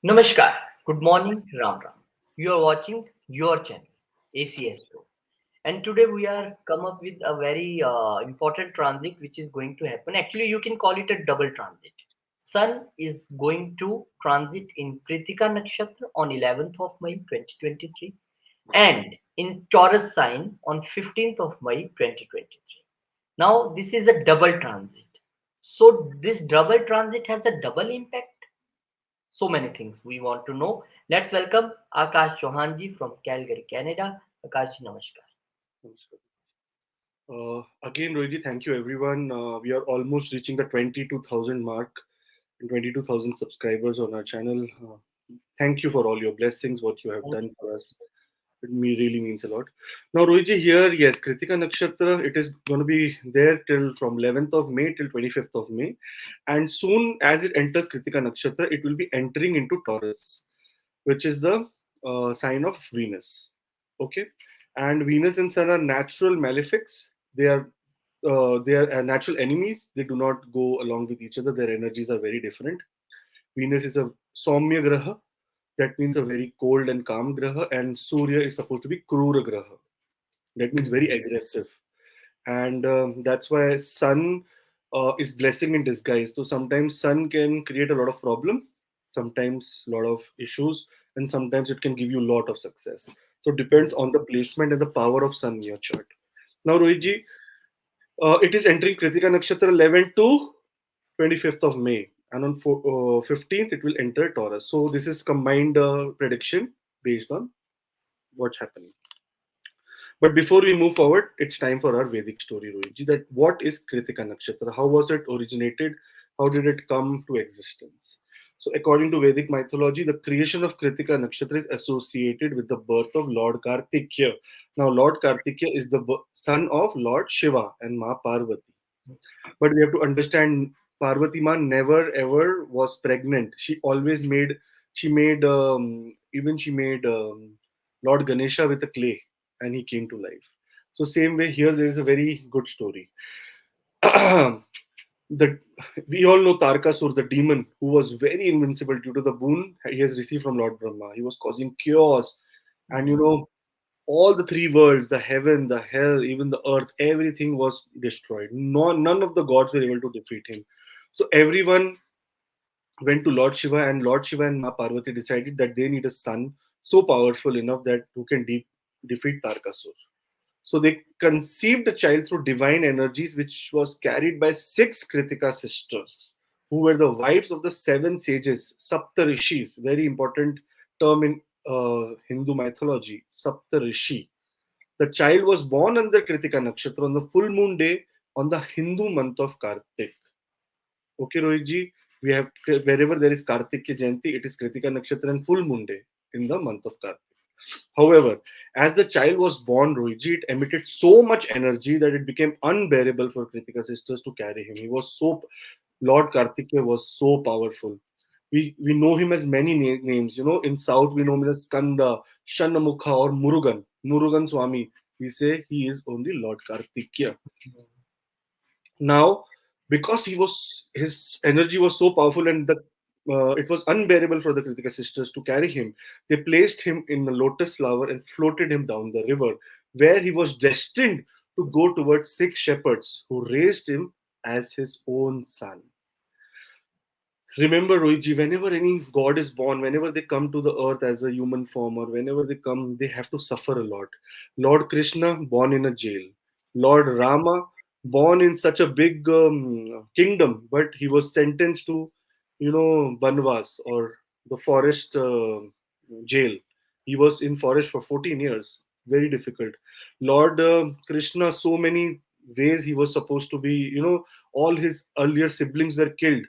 Namaskar, good morning, Ram Ram. You are watching your channel, ACS Pro. And today we are come up with a very important transit which is going to happen. Actually, you can call it a double transit. Sun is going to transit in Krittika Nakshatra on 11th of May 2023 and in Taurus sign on 15th of May 2023. Now, this is a double transit. So, this double transit has a double impact. So many things we want to know. Let's welcome Akash Chauhanji from Calgary, Canada. Akash, namaskar. Again, Rohiji, thank you everyone. We are almost reaching the 22,000 mark and 22,000 subscribers on our channel. Thank you for all your blessings, what you have Thank done you. for us. Really means a lot. Now, Rohiji, here, yes, Kritika Nakshatra, it is going to be there till from 11th of May till 25th of May. And soon as it enters Kritika Nakshatra, it will be entering into Taurus, which is the sign of Venus. Okay, and Venus and Sun are natural malefics. They are natural enemies. They do not go along with each other. Their energies are very different. Venus is a Saumya Graha, that means a very cold and calm Graha, and Surya is supposed to be Krura Graha, that means very aggressive. And that's why Sun is blessing in disguise. So sometimes Sun can create a lot of problem, sometimes a lot of issues, and sometimes it can give you a lot of success. So it depends on the placement and the power of Sun in your chart. Now, Rohitji, it is entering Kritika Nakshatra 11 to 25th of May, and on 15th it will enter Taurus. So this is combined prediction based on what's happening. But before we move forward, it's time for our Vedic story, Rohitji. That what is Kritika Nakshatra? How was it originated? How did it come to existence? So, according to Vedic mythology, the creation of Kritika Nakshatra is associated with the birth of Lord Kartikya. Now, Lord Kartikya is the son of Lord Shiva and Ma Parvati. But we have to understand Parvati Ma never ever was pregnant. She always made, she made Lord Ganesha with a clay and he came to life. So, same way here, there is a very good story. the we all know Tarkasur, the demon, who was very invincible due to the boon he has received from Lord Brahma. He was causing chaos, and all the three worlds, the heaven, the hell, even the earth, everything was destroyed. No, none of the gods were able to defeat him. So everyone went to Lord Shiva, and Lord Shiva and Ma Parvati decided that they need a son so powerful enough that who can defeat Tarkasur. So they conceived a child through divine energies, which was carried by six Kritika sisters, who were the wives of the seven sages, Sapta Rishis, very important term in Hindu mythology, Sapta Rishi. The child was born under Kritika Nakshatra on the full moon day on the Hindu month of Kartik. Okay, Rohitji, we have wherever there is Kartik Jayanti, it is Kritika Nakshatra and full moon day in the month of Kartik. However, as the child was born, Rohitji, it emitted so much energy that it became unbearable for Kritika sisters to carry him. He was so Lord Kartikeya was so powerful. We know him as many names. In South we know him as Skanda, Shanamukha, or Murugan. Murugan Swami. We say he is only Lord Kartikeya. Now, because his energy was so powerful and it was unbearable for the Kritika sisters to carry him, they placed him in a lotus flower and floated him down the river, where he was destined to go towards six shepherds who raised him as his own son. Remember, Rohitji, whenever any god is born, whenever they come to the earth as a human form, or whenever they come, they have to suffer a lot. Lord Krishna, born in a jail. Lord Rama, born in such a big kingdom, but he was sentenced to, Banvas or the forest jail. He was in forest for 14 years. Very difficult. Lord Krishna, so many ways he was supposed to be, all his earlier siblings were killed,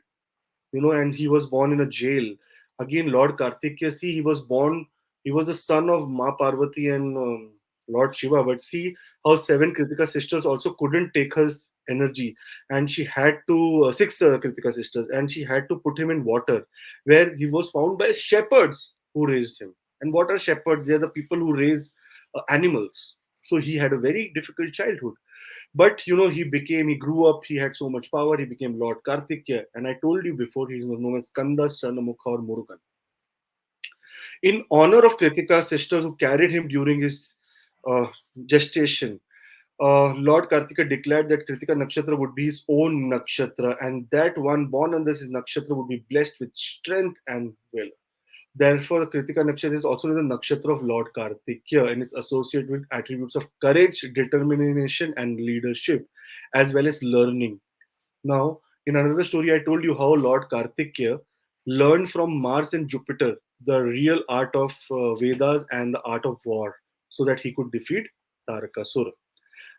and he was born in a jail. Again, Lord Kartikeya, see, he was the son of Ma Parvati and Lord Shiva. But see how seven Kritika sisters also couldn't take his energy, and she had to, six Kritika sisters, and she had to put him in water, where he was found by shepherds who raised him. And what are shepherds? They are the people who raise animals. So he had a very difficult childhood. But he grew up, he had so much power, he became Lord Kartikya. And I told you before, he is known as Skanda, Shanamukha, or Murugan. In honor of Kritika's sisters who carried him during his uh, gestation, Lord Kartika declared that Kritika Nakshatra would be his own nakshatra, and that one born under his nakshatra would be blessed with strength and will. Therefore, the Kritika Nakshatra is also the nakshatra of Lord Kartikya and is associated with attributes of courage, determination, and leadership, as well as learning. Now, in another story, I told you how Lord Kartikya learned from Mars and Jupiter the real art of Vedas and the art of war so that he could defeat Tarakasura.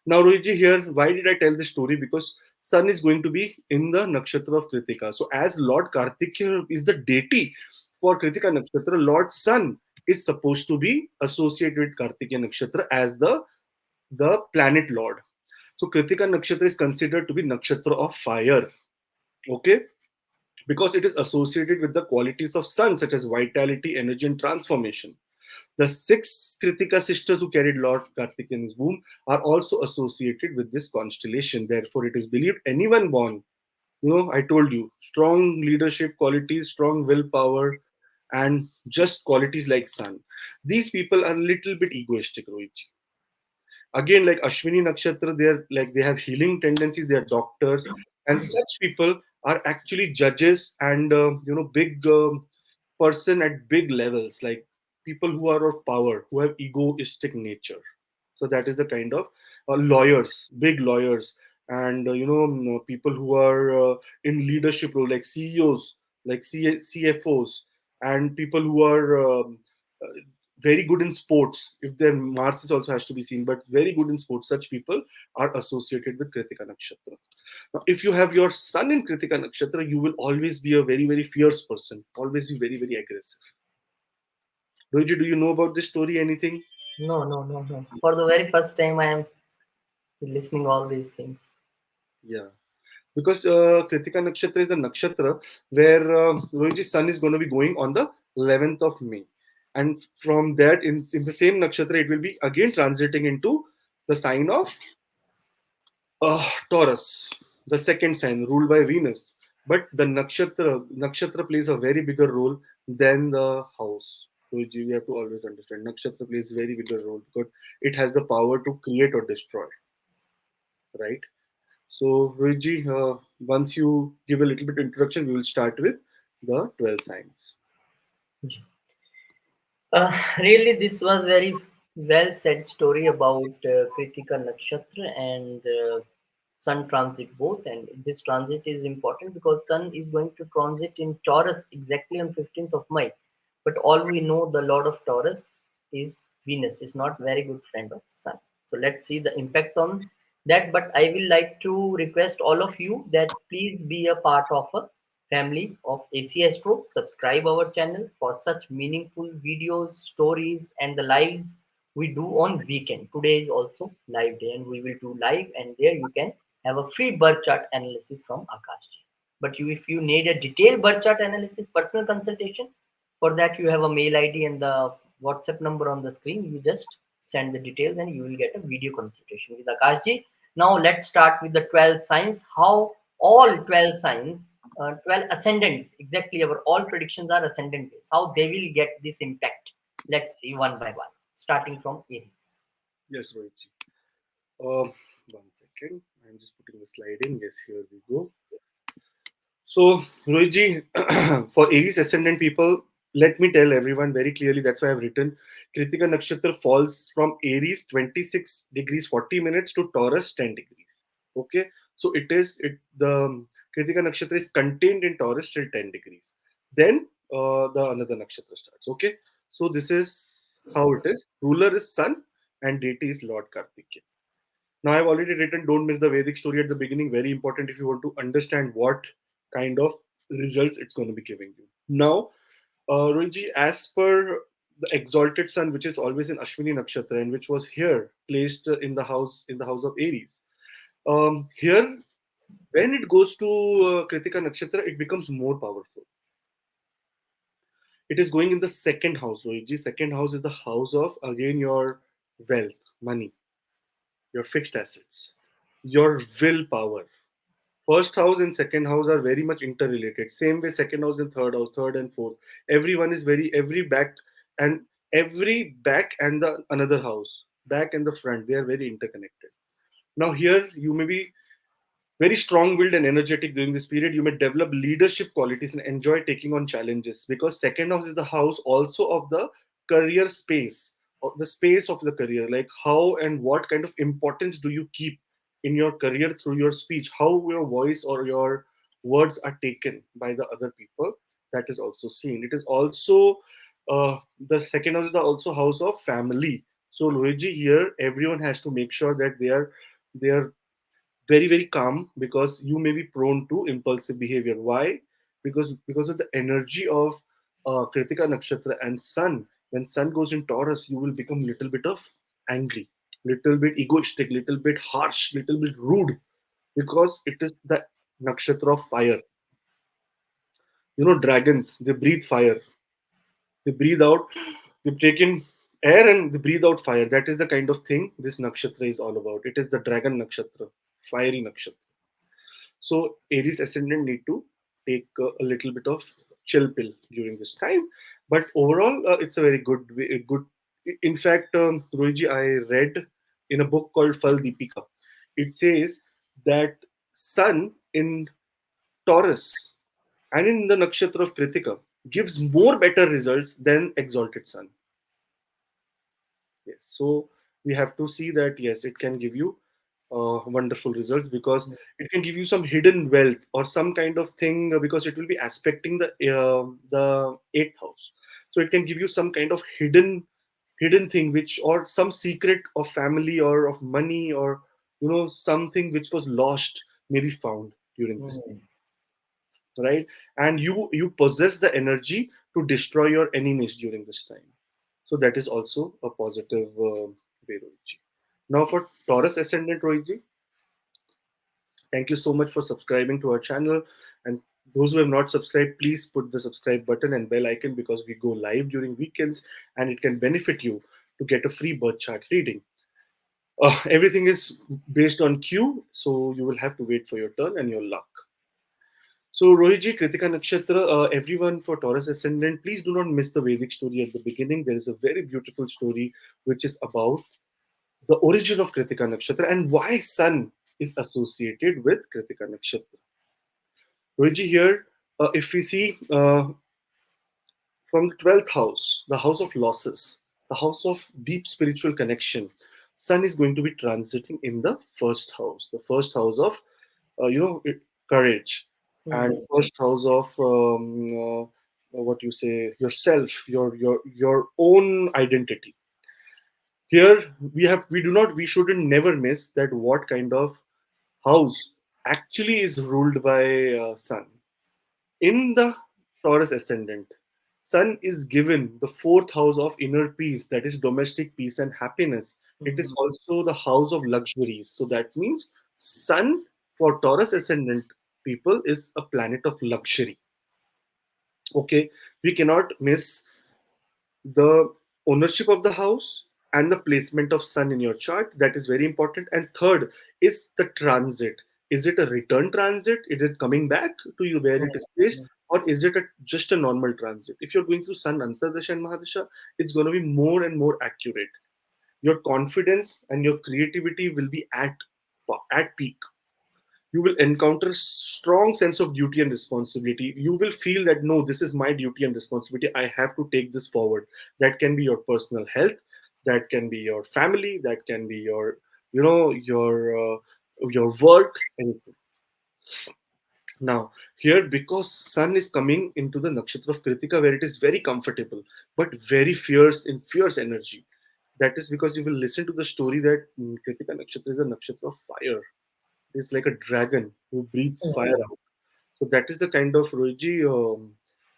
Now, Rohitji, here, why did I tell this story? Because Sun is going to be in the nakshatra of Kritika. So, as Lord Kartikya is the deity for Kritika nakshatra, Lord Sun is supposed to be associated with Kartikya nakshatra as the planet lord. So, Kritika nakshatra is considered to be nakshatra of fire. Okay, because it is associated with the qualities of sun, such as vitality, energy, and transformation. The six Kritika sisters who carried Lord Kartik in his womb are also associated with this constellation. Therefore, it is believed anyone born, I told you, strong leadership qualities, strong willpower, and just qualities like sun. These people are a little bit egoistic, Rohit. Again, like Ashwini Nakshatra, they have healing tendencies. They are doctors, and such people are actually judges and big person at big levels, like people who are of power, who have egoistic nature. So that is the kind of lawyers, big lawyers, and people who are in leadership role, like CEOs, like CFOs, and people who are very good in sports. If their Mars is also has to be seen, but very good in sports, such people are associated with Kritika Nakshatra. Now, if you have your sun in Kritika Nakshatra, you will always be a very, very fierce person, always be very, very aggressive. Rohiji, do you know about this story? Anything? No, no, no, no. For the very first time, I am listening all these things. Yeah. Because Kritika Nakshatra is the nakshatra where Rohiji's sun is going to be going on the 11th of May. And from that, in the same nakshatra, it will be again transiting into the sign of Taurus, the second sign ruled by Venus. But the nakshatra plays a very bigger role than the house. So we have to always understand nakshatra plays very bigger role because it has the power to create or destroy, right? So Rohitji, once you give a little bit introduction, we will start with the 12 signs. Really, this was very well said story about Kritika Nakshatra and Sun transit both. And this transit is important because Sun is going to transit in Taurus exactly on 15th of May. But all we know, the Lord of Taurus is Venus, is not very good friend of Sun. So let's see the impact on that. But I will like to request all of you that please be a part of a family of AC Astro. Subscribe our channel for such meaningful videos, stories, and the lives we do on weekend. Today is also live day, and we will do live, and there you can have a free birth chart analysis from Akash. But if you need a detailed birth chart analysis, personal consultation, for that you have a mail ID and the WhatsApp number on the screen. You just send the details, and you will get a video consultation with Akash. Now let's start with the 12 signs. How all 12 signs, 12 ascendants, exactly our all predictions are ascendant base. How they will get this impact? Let's see one by one, starting from Aries. Yes, Rohitji. 1 second. I'm just putting the slide in. Yes, here we go. So, Rohitji, for Aries ascendant people, let me tell everyone very clearly. That's why I've written Kritika Nakshatra falls from Aries 26 degrees 40 minutes to Taurus 10 degrees. Okay, so the Kritika Nakshatra is contained in Taurus till 10 degrees. Then the another nakshatra starts. Okay, so this is how it is. Ruler is Sun and deity is Lord Kartikya. Now, I've already written don't miss the Vedic story at the beginning. Very important if you want to understand what kind of results it's going to be giving you. Now, Rohitji, as per the exalted sun, which is always in Ashwini Nakshatra and which was here placed in the house of Aries. Here, when it goes to Kritika Nakshatra, it becomes more powerful. It is going in the second house, Rohitji. Second house is the house of again your wealth, money, your fixed assets, your willpower. First house and second house are very much interrelated. Same way, second house and third and fourth. Every and every back and the another house, back and the front, they are very interconnected. Now here you may be very strong-willed and energetic during this period. You may develop leadership qualities and enjoy taking on challenges, because second house is the house also of the career space, or the space of the career, like how and what kind of importance do you keep in your career through your speech, how your voice or your words are taken by the other people. That is also seen. It is also the second house is the also house of family. So Luigi, here everyone has to make sure that they are very calm, because you may be prone to impulsive behavior. Why? Because of the energy of Kritika Nakshatra and Sun. When Sun goes in Taurus, you will become little bit of angry, little bit egoistic, little bit harsh, little bit rude, because it is the nakshatra of fire. Dragons, they breathe fire. They breathe out. They've taken air and they breathe out fire. That is the kind of thing this nakshatra is all about. It is the dragon nakshatra, fiery nakshatra. So Aries ascendant need to take a little bit of chill pill during this time. But overall, it's a very good. In fact, Rohiji, I read in a book called Fal Deepika. It says that Sun in Taurus and in the nakshatra of Kritika gives more better results than exalted Sun. Yes. So we have to see that yes, it can give you wonderful results, because it can give you some hidden wealth or some kind of thing, because it will be aspecting the eighth house. So it can give you some kind of hidden thing, which or some secret of family or of money, or something which was lost may be found during this period, Mm. right? And you possess the energy to destroy your enemies during this time. So that is also a positive way, Rohitji. Now for Taurus ascendant, Rohitji, thank you so much for subscribing to our channel. And those who have not subscribed, please put the subscribe button and bell icon, because we go live during weekends and it can benefit you to get a free birth chart reading. Everything is based on Q, so you will have to wait for your turn and your luck. So, Rohitji, Kritika Nakshatra, everyone for Taurus Ascendant, please do not miss the Vedic story at the beginning. There is a very beautiful story which is about the origin of Kritika Nakshatra and why Sun is associated with Kritika Nakshatra. Rohitji, here, if we see from the 12th house, the house of losses, the house of deep spiritual connection, Sun is going to be transiting in the first house of, courage, and Mm. first house of what you say, yourself, your own identity. Here we shouldn't never miss that what kind of house actually is ruled by Sun. In the Taurus ascendant, Sun is given the fourth house of inner peace, that is domestic peace and happiness. It is Mm. also the house of luxuries. So that means Sun for Taurus ascendant people is a planet of luxury. Okay, we cannot miss the ownership of the house and the placement of Sun in your chart. That is very important. And third is the transit. Is it a return transit? Is it coming back to you where it is placed, Mm. or is it just a normal transit? If you're going through Sun Antardasha and Mahadasha, it's going to be more and more accurate. Your confidence and your creativity will be at peak. You will encounter strong sense of duty and responsibility. You will feel that no, this is my duty and responsibility, I have to take this forward. That can be your personal health, that can be your family, that can be your your work, anything. Now here, because Sun is coming into the nakshatra of Kritika, where it is very comfortable but very fierce, in fierce energy. That is because you will listen to the story that Kritika nakshatra is a nakshatra of fire. Is like a dragon who breathes fire Mm. out. So that is the kind of Roji,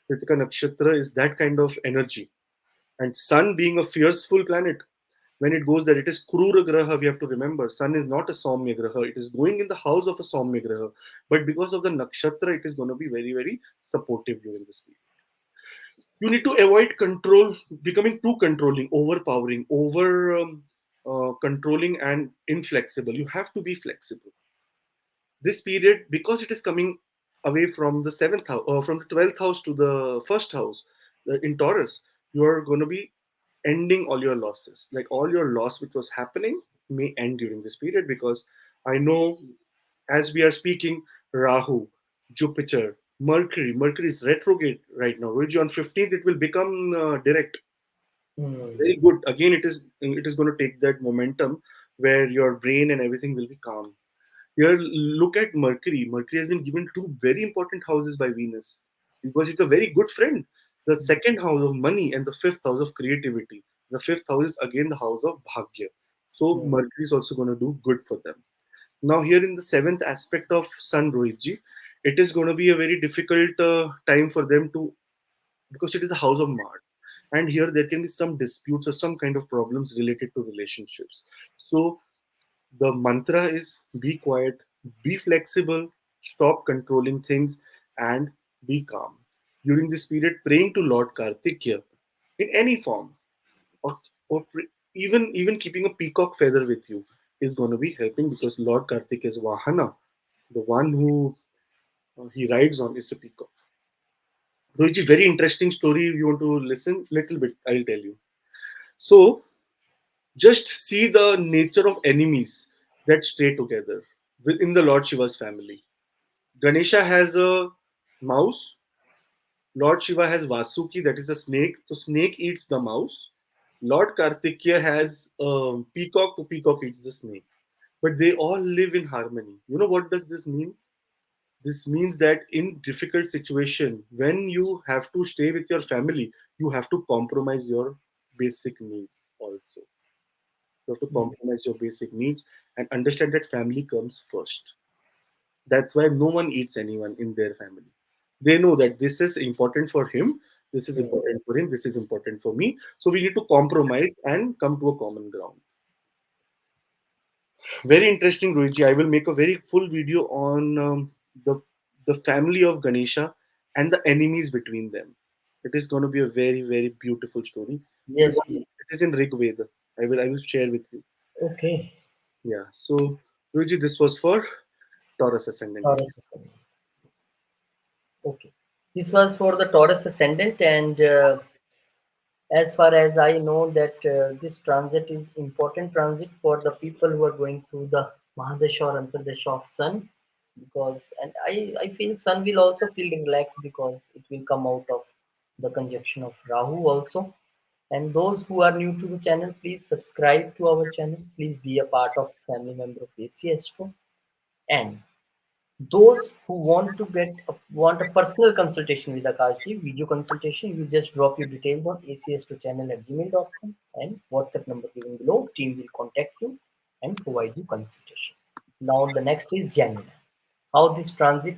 Kritika Nakshatra is that kind of energy. And Sun being a fierceful planet, when it goes there, it is Krura Graha. We have to remember, Sun is not a Saumya Graha. It is going in the house of a Saumya Graha. But because of the Nakshatra, it is going to be very supportive during this period. You need to avoid becoming too controlling, overpowering, over controlling, and inflexible. You have to be flexible this period, because it is coming away from the seventh house or from the 12th house to the first house in Taurus. you are going to be ending all your losses. Like all your loss which was happening may end during this period, because I know as we are speaking, Rahu, Jupiter, Mercury. Mercury is retrograde right now. Which on 15th it will become direct. Hmm. Very good. Again, it is going to take that momentum where your brain and everything will be calm. Here, look at Mercury. Mercury has been given two very important houses by Venus, because it's a very good friend. The second house of money and the fifth house of creativity. The fifth house is again the house of Bhagya. So Hmm. Mercury is also going to do good for them. Now, here in the seventh aspect of Sun, Rohitji, it is going to be a very difficult time for them to, because it is the house of Mars. And here there can be some disputes or some kind of problems related to relationships. So the mantra is be quiet, be flexible, stop controlling things, and be calm. During this period, praying to Lord Kartikya in any form, or, even keeping a peacock feather with you is going to be helping, because Lord Kartikya's Vahana, the one who he rides on, is a peacock. Rohitji, very interesting story. You want to listen? Little bit, I'll tell you. So, just see the nature of enemies that stay together within the Lord Shiva's family. Ganesha has a mouse. Lord Shiva has Vasuki, that is a snake. So snake eats the mouse. Lord Kartikya has a peacock. So peacock eats the snake. But they all live in harmony. You know what does this mean? This means that in difficult situation, when you have to stay with your family, you have to compromise your basic needs also. You have to Hmm. compromise your basic needs and understand that family comes first. That's why no one eats anyone in their family. They know that this is important for him, this is Hmm. important for him, this is important for me. So we need to compromise and come to a common ground. Very interesting, Rohitji. I will make a very full video on the family of Ganesha and the enemies between them. It is going to be a very very beautiful story. It is Yes, yes. it is in Rig Veda. I will share with you. Okay. Yeah. So Rohitji, this was for Taurus ascendant. Taurus ascendant. Okay. This was for the Taurus ascendant, and as far as I know that this transit is important transit for the people who are going through the Mahadasha or Antardasha of Sun, because and I feel Sun will also feel relaxed because it will come out of the conjunction of Rahu also. And those who are new to the channel, please subscribe to our channel. Please be a part of family member of ACS2. And those who want a personal consultation with Akashji, video consultation, you just drop your details on acs2channel@gmail.com and WhatsApp number given below. Team will contact you and provide you consultation. Now the next is Gemini. How this transit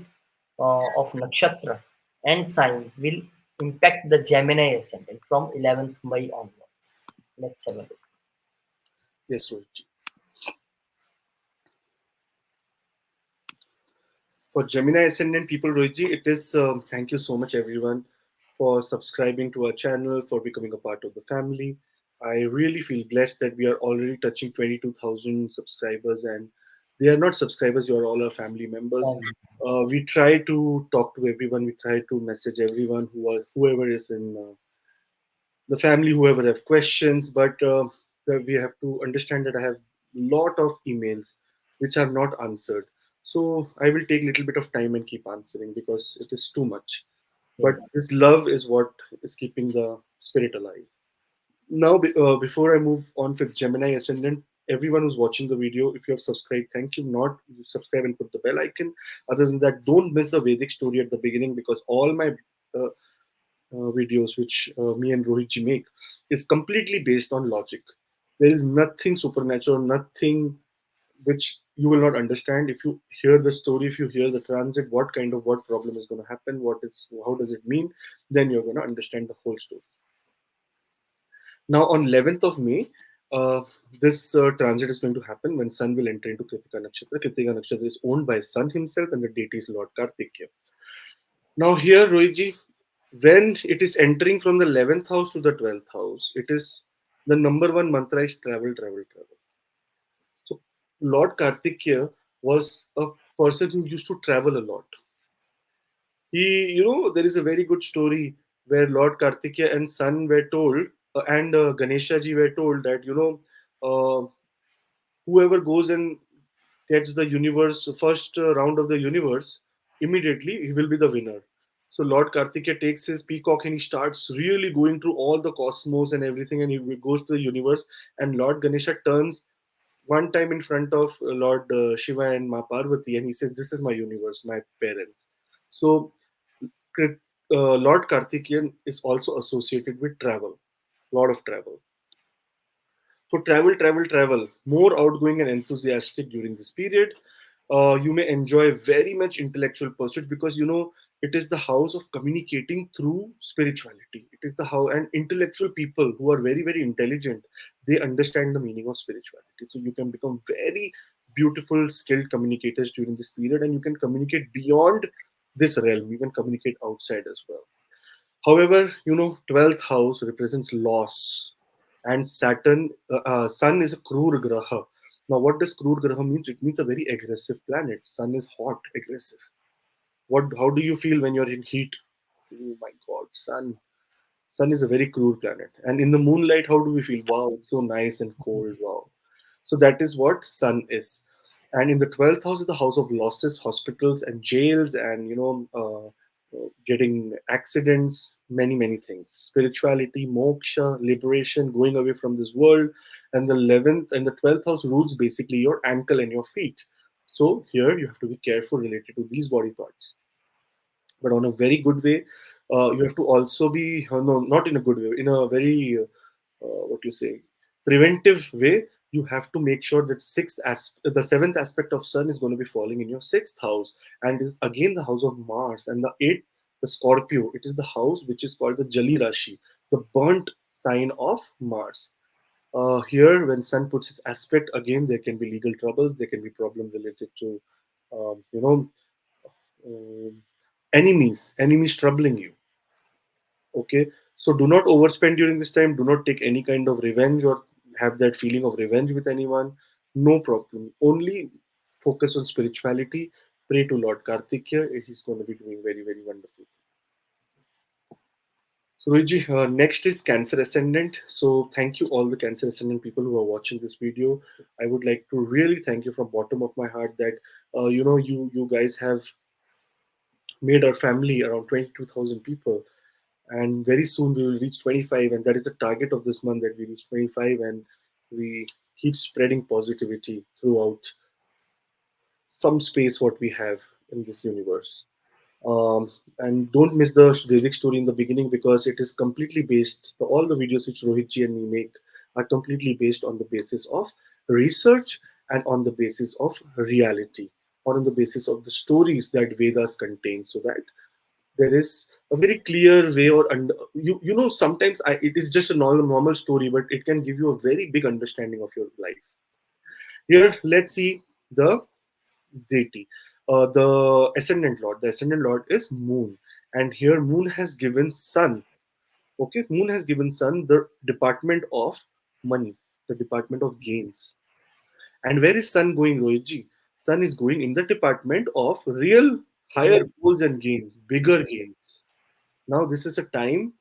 of nakshatra and sign will impact the Gemini ascendant from 11th May onwards. Let's have a look. Yes, Rohitji. For Gemini Ascendant people, Rohitji, it is thank you so much everyone for subscribing to our channel, for becoming a part of the family. I really feel blessed that we are already touching 22,000 subscribers, and they are not subscribers, you are all our family members. Um, We try to talk to everyone, we try to message everyone whoever is in the family, whoever have questions, but that we have to understand that I have lot of emails which are not answered. So I will take a little bit of time and keep answering, because it is too much. But yes. this love is what is keeping the spirit alive. Now, before I move on with Gemini Ascendant, everyone who's watching the video, if you have subscribed, thank you. Not, you subscribe and put the bell icon. Other than that, don't miss the Vedic story at the beginning, because all my uh, videos which me and Rohitji make is completely based on logic. There is nothing supernatural, nothing which you will not understand if you hear the story, if you hear the transit, what problem is going to happen, how does it mean, then you're going to understand the whole story. Now on 11th of May, this transit is going to happen when Sun will enter into Kritika Nakshatra. Kritika Nakshatra is owned by Sun himself, and the deity is Lord Kartikya. Now here, Rohitji, when it is entering from the 11th house to the 12th house, it is the number one mantra is travel, travel, travel. So Lord Kartikya was a person who used to travel a lot. There is a very good story. where Lord Kartikeya and Sun were told, and Ganesha ji were told that, uh, whoever goes and gets the universe first round of the universe, immediately he will be the winner. So Lord Kartikeya takes his peacock and he starts really going through all the cosmos and everything, and he goes to the universe. And Lord Ganesha turns one time in front of Lord Shiva and Ma Parvati, and he says, "This is my universe, my parents." So Lord Kartikeyan is also associated with travel, lot of travel. So travel, travel, travel. More outgoing and enthusiastic during this period. You may enjoy very much intellectual pursuit, because it is the house of communicating through spirituality. It is the how and intellectual people who are very very intelligent. They understand the meaning of spirituality. So you can become very beautiful, skilled communicators during this period, and you can communicate beyond this realm. You can communicate outside as well. However, 12th house represents loss, and Sun is a Krur Graha. Now, what does Krur Graha means? It means a very aggressive planet. Sun is hot, aggressive. How do you feel when you're in heat? Oh my God, Sun is a very cruel planet. And in the moonlight, how do we feel? Wow, it's so nice and cold. Wow. So that is what Sun is. And in the 12th house is the house of losses, hospitals, and jails, and getting accidents, many, many things. Spirituality, moksha, liberation, going away from this world. And the 11th and the 12th house rules basically your ankle and your feet. So here you have to be careful related to these body parts, but on a very good way. You have to also be, no, not in a good way, in a very what you say, preventive way. You have to make sure that the seventh aspect of Sun is going to be falling in your sixth house, and is again the house of Mars, and the eighth, the Scorpio. It is the house which is called the Jali Rashi, the burnt sign of Mars. Here, when Sun puts his aspect, again there can be legal troubles. There can be problems related to, um, you know, um, enemies troubling you. Okay, so do not overspend during this time. Do not take any kind of revenge or have that feeling of revenge with anyone. No problem. Only focus on spirituality. Pray to Lord Kartikeya. He's going to be doing very very wonderful. So Ruiji, next is Cancer Ascendant. So thank you all the Cancer Ascendant people who are watching this video. I would like to really thank you from bottom of my heart that you guys have made our family around 22,000 people, and very soon we will reach 25, and that is the target of this month, that we reach 25 and we keep spreading positivity throughout some space what we have in this universe. And don't miss the Vedic story in the beginning, because it is completely based, all the videos which Rohitji and me make are completely based on the basis of research and on the basis of reality, or on the basis of the stories that Vedas contain, so that there is a very clear way, or sometimes it is just a normal story, but it can give you a very big understanding of your life. Here, let's see the deity, the ascendant lord is Moon, and here Moon has given Sun. Okay, Moon has given Sun the department of money, the department of gains. And where is Sun going, Rohitji? Sun is going in the department of real higher goals and gains, bigger gains. Now this is a time,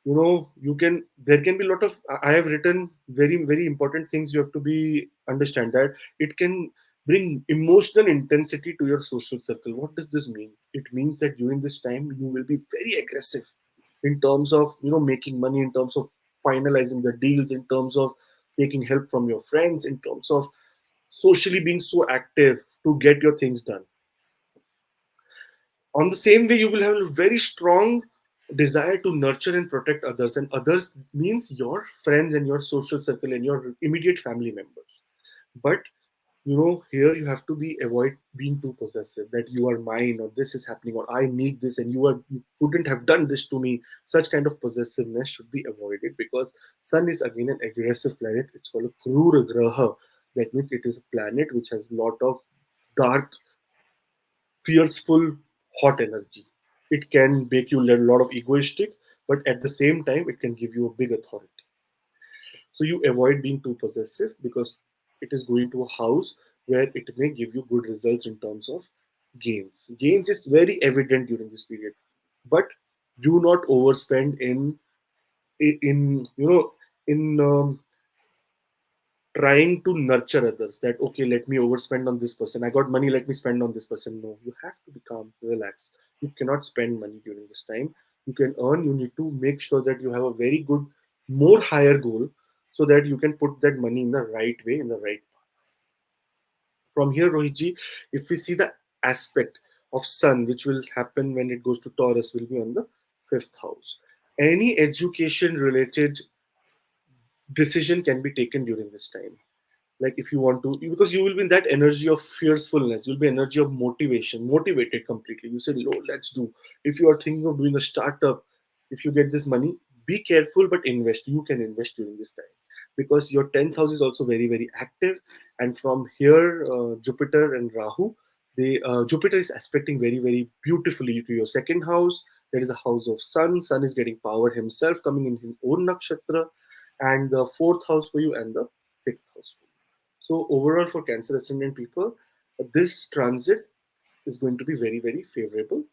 you can there can be a lot of, I have written very very important things. You have to be understand that it can bring emotional intensity to your social circle. What does this mean? It means that during this time you will be very aggressive in terms of making money, in terms of finalizing the deals, in terms of taking help from your friends, in terms of socially being so active to get your things done. On the same way, you will have a very strong desire to nurture and protect others, and others means your friends and your social circle and your immediate family members. But here you have to be avoid being too possessive, that you are mine, or this is happening, or I need this, and you couldn't have done this to me. Such kind of possessiveness should be avoided, because Sun is again an aggressive planet. It's called a Krura Graha. That means it is a planet which has a lot of dark, fearful, hot energy. It can make you a lot of egoistic, but at the same time, it can give you a big authority. So you avoid being too possessive, because it is going to a house where it may give you good results in terms of gains. Gains is very evident during this period, but Do not overspend in in trying to nurture others. That okay, let me overspend on this person. I got money, let me spend on this person. No, you have to be calm, relax. You cannot spend money during this time. You can earn. You need to make sure that you have a very good, more higher goal, so that you can put that money in the right way, in the right. From here, Rohitji, if we see the aspect of Sun, which will happen when it goes to Taurus, will be on the fifth house. Any education related decision can be taken during this time. Like if you want to, because you will be in that energy of fiercefulness, you'll be energy of motivation, motivated completely. You say, "Oh, let's do." If you are thinking of doing a startup, if you get this money, be careful but invest. You can invest during this time because your 10th house is also very very active. And from here, Jupiter and Rahu, they Jupiter is aspecting very very beautifully to your second house. There is a house of Sun. Sun is getting power himself, coming in his own nakshatra, and the fourth house for you and the sixth house for you. So overall, for Cancer ascendant people, this transit is going to be very, very favorable.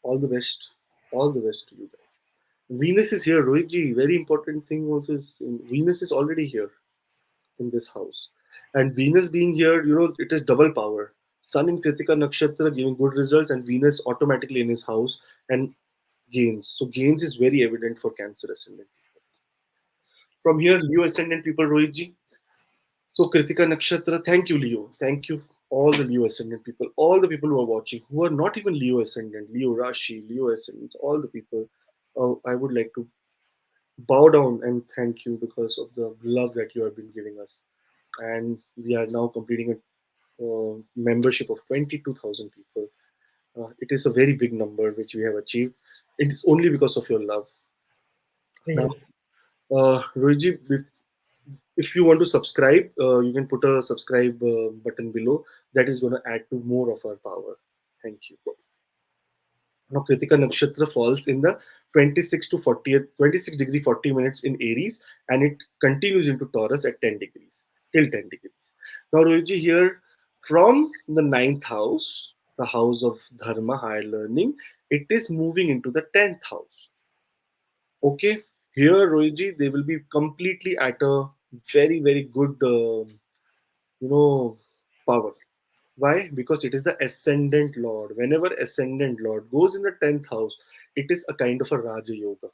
All the best. All the best to you guys. Venus is here, Rohitji. Very important thing also is Venus is already here in this house. And Venus being here, it is double power. Sun in Kritika Nakshatra giving good results, and Venus automatically in his house and gains. So gains is very evident for Cancer ascendant people. From here, Leo ascendant people, Rohitji. So, Kritika Nakshatra, thank you, Leo. Thank you, all the Leo Ascendant people, all the people who are watching, who are not even Leo Ascendant, Leo Rashi, Leo Ascendants, all the people. I would like to bow down and thank you because of the love that you have been giving us. And we are now completing a membership of 22,000 people. It is a very big number which we have achieved. It is only because of your love. Now, Yes. Rohiji, if you want to subscribe, you can put a subscribe button below. That is going to add to more of our power. Thank you. Now, Kritika Nakshatra falls in the 26 to 40th, 26 degree 40 minutes in Aries, and it continues into Taurus at 10 degrees, till 10 degrees. Now, Rohitji, here from the ninth house, the house of Dharma, higher learning, it is moving into the 10th house. Okay, here, Rohitji, they will be completely at a very, very good you know power. Why? Because it is the ascendant lord. Whenever ascendant lord goes in the 10th house, it is a kind of a raja yoga.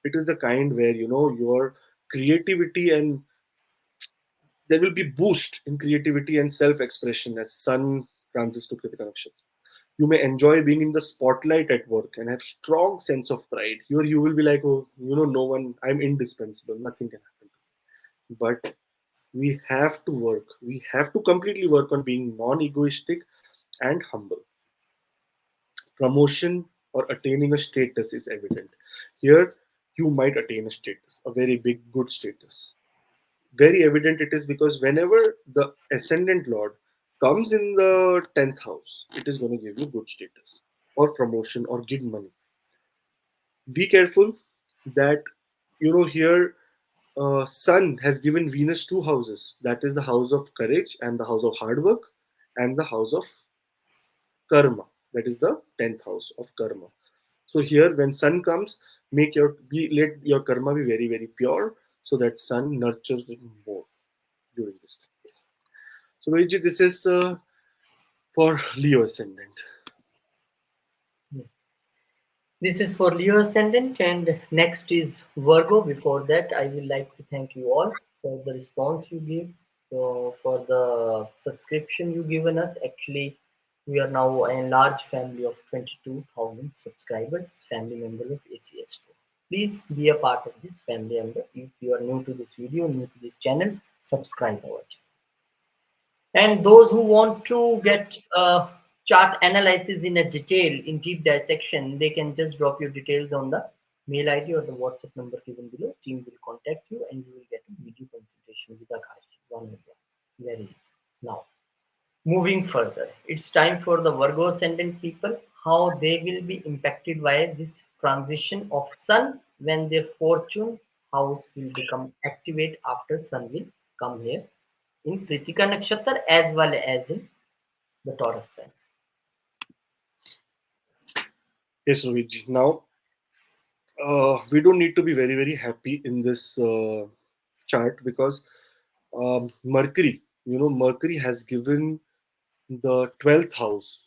It is the kind where your creativity, and there will be boost in creativity and self-expression as sun transits to Kritika Nakshatra. You may enjoy being in the spotlight at work and have strong sense of pride. Here you will be like, oh, no one, I'm indispensable, nothing can happen to me. But we have to work. We have to completely work on being non-egoistic and humble. Promotion or attaining a status is evident. Here, you might attain a status, a very big, good status. Very evident it is because whenever the ascendant lord comes in the 10th house, it is going to give you good status or promotion or good money. Be careful that, here Sun has given Venus two houses. That is the house of courage and the house of hard work, and the house of karma. That is the 10th house of karma. So here, when Sun comes, let your karma be very very pure, so that Sun nurtures it more during this time. So Vijay, this is for Leo ascendant. This is for Leo ascendant, and next is Virgo. Before that, I will like to thank you all for the response you give, for the subscription you given us. Actually, we are now a large family of 22,000 subscribers, family member of ACS2. Please be a part of this family member. If you are new to this video, new to this channel, subscribe our channel. And those who want to get chart analysis in a detail, in deep dissection, they can just drop your details on the mail ID or the WhatsApp number given below. Team will contact you and you will get a video consultation with Akash. One on one. Very easy. Now, moving further, it's time for the Virgo ascendant people, how they will be impacted by this transition of Sun when their fortune house will become activate after Sun will come here in Krittika Nakshatra as well as in the Taurus sign. Yes, Rohitji. Now, we don't need to be very, very happy in this chart because Mercury, Mercury has given the 12th house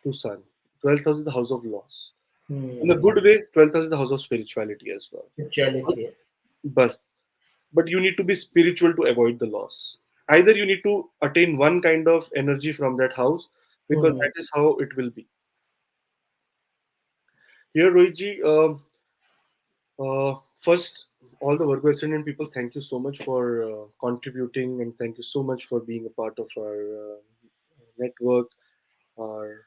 to Sun. 12th house is the house of loss. In a Hmm. good way, 12th house is the house of spirituality as well. Spirituality, yes. But, but you need to be spiritual to avoid the loss. Either you need to attain one kind of energy from that house because Hmm. that is how it will be. Here, Rohitji, first, all the Virgo Ascendant people, thank you so much for contributing and thank you so much for being a part of our network, our,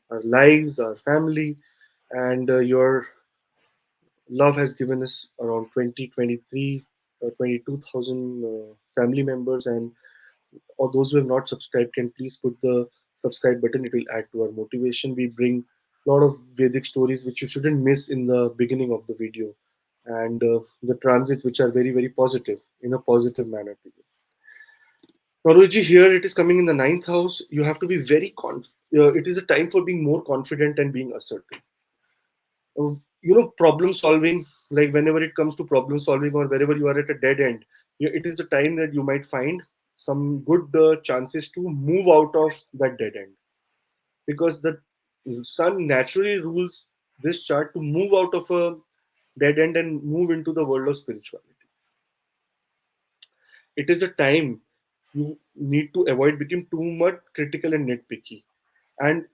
our lives, our family, and your love has given us around 20, 23, 22,000 family members. And or those who have not subscribed can please put the subscribe button. It will add to our motivation. We bring a lot of Vedic stories which you shouldn't miss in the beginning of the video, and the transits which are very, very positive in a positive manner to you. Naruji, here it is coming in the ninth house. You have to be very it is a time for being more confident and being assertive. Problem solving, like whenever it comes to problem solving or wherever you are at a dead end, it is the time that you might find some good chances to move out of that dead end, because the sun naturally rules this chart to move out of a dead end and move into the world of spirituality. It is a time you need to avoid becoming too much critical and nitpicky. And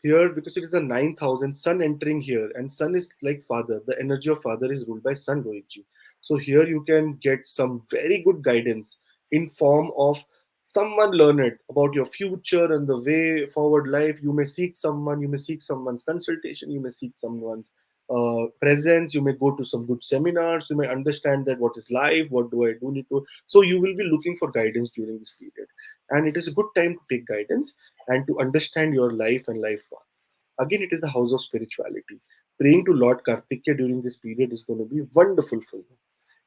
here, because it is the ninth house and sun entering here, and sun is like father, the energy of father is ruled by sun, Rohitji. So here you can get some very good guidance in form of someone learned about your future and the way forward life. You may seek someone, you may seek someone's consultation, you may seek someone's presence, you may go to some good seminars, you may understand that what is life, what do I do need to. So you will be looking for guidance during this period, and it is a good time to take guidance and to understand your life and life path. Again, it is the house of spirituality. Praying to Lord Kartika during this period is going to be wonderful for you.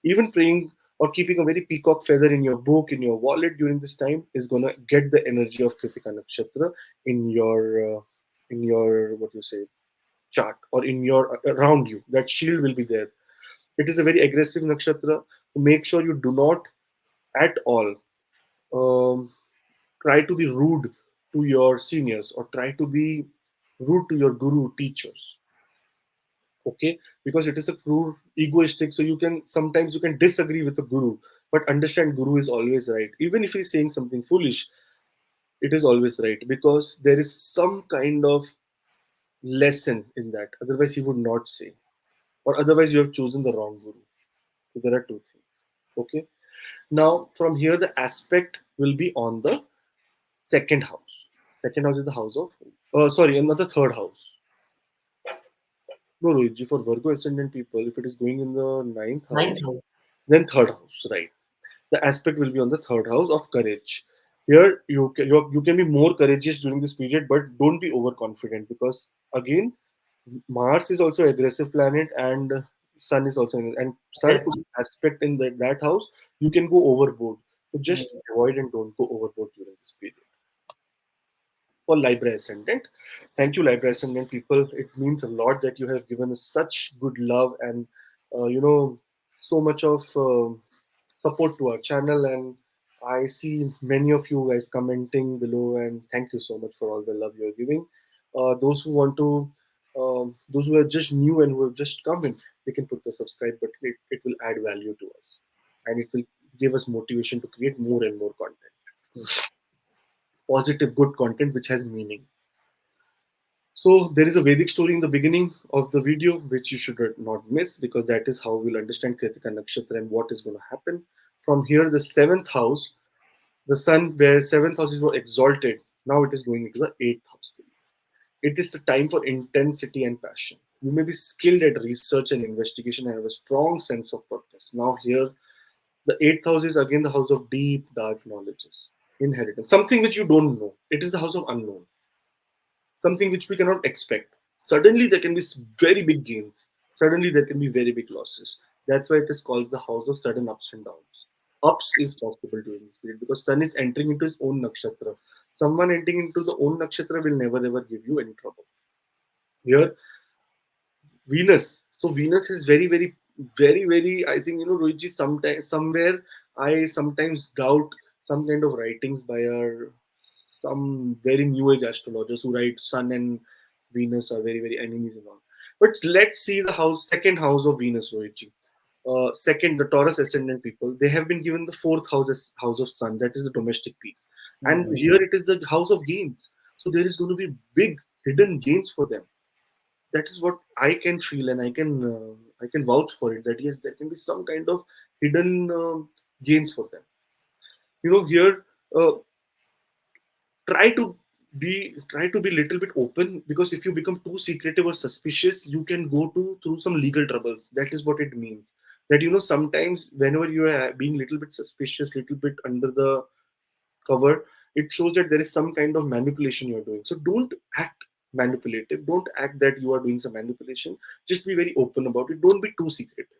Even praying or keeping a very peacock feather in your book, in your wallet during this time is going to get the energy of Krittika Nakshatra in your what you say chart, or in your around you. That shield will be there. It is a very aggressive nakshatra. Make sure you do not at all um, try to be rude to your seniors or try to be rude to your guru teachers, okay, because it is a crude egoistic. So you can sometimes you can disagree with the guru, but understand guru is always right. Even if he's saying something foolish, it is always right, because there is some kind of lesson in that, otherwise he would not say, or otherwise you have chosen the wrong guru. So there are two things, okay. Now from here the aspect will be on the second house. Second house is the house of sorry, another third house. No, Rohitji, for Virgo ascendant people, if it is going in the ninth Ninth house, house. then third house, right? The aspect will be on the third house of courage. Here, you can be more courageous during this period, but don't be overconfident, because again, Mars is also aggressive planet, and Sun is also and Sun Yes. to be aspect in that house, you can go overboard. So just Hmm. avoid and don't go overboard during this period. For Libra Ascendant. Thank you, Libra Ascendant people. It means a lot that you have given us such good love and so much of support to our channel. And I see many of you guys commenting below, and thank you so much for all the love you're giving. Those who want to, those who are just new and who have just come in, they can put the subscribe button. It will add value to us, and it will give us motivation to create more and more content, Yes. positive, good content which has meaning. So there is a Vedic story in the beginning of the video which you should not miss, because that is how we'll understand Krittika Nakshatra and what is going to happen. From here, the seventh house, the sun, where seventh house is more exalted, now it is going into the eighth house. It is the time for intensity and passion. You may be skilled at research and investigation and have a strong sense of purpose. Now here, the eighth house is again the house of deep, dark knowledges, inheritance, something which you don't know. It is the house of unknown, something which we cannot expect. Suddenly, there can be very big gains. Suddenly, there can be very big losses. That's why it is called the house of sudden ups and downs. Ups is possible during this period because Sun is entering into his own nakshatra. Someone entering into the own nakshatra will never ever give you any trouble. Here, Venus. So Venus is very, very, very, very. I think Rohitji. Sometimes, somewhere, I sometimes doubt some kind of writings by our some very new age astrologers who write Sun and Venus are very, very enemies and all. But let's see the second house of Venus, Rohitji. Second, the Taurus ascendant people, they have been given the fourth house as house of Sun, that is the domestic peace, and Hmm. here it is the house of gains. So there is going to be big hidden gains for them. That is what I can feel, and I can vouch for it. That yes, there can be some kind of hidden gains for them. Here, try to be little bit open, because if you become too secretive or suspicious, you can go to through some legal troubles. That is what it means. That sometimes whenever you are being little bit suspicious, little bit under the cover, it shows that there is some kind of manipulation you are doing. So don't act manipulative. Don't act that you are doing some manipulation. Just be very open about it. Don't be too secretive.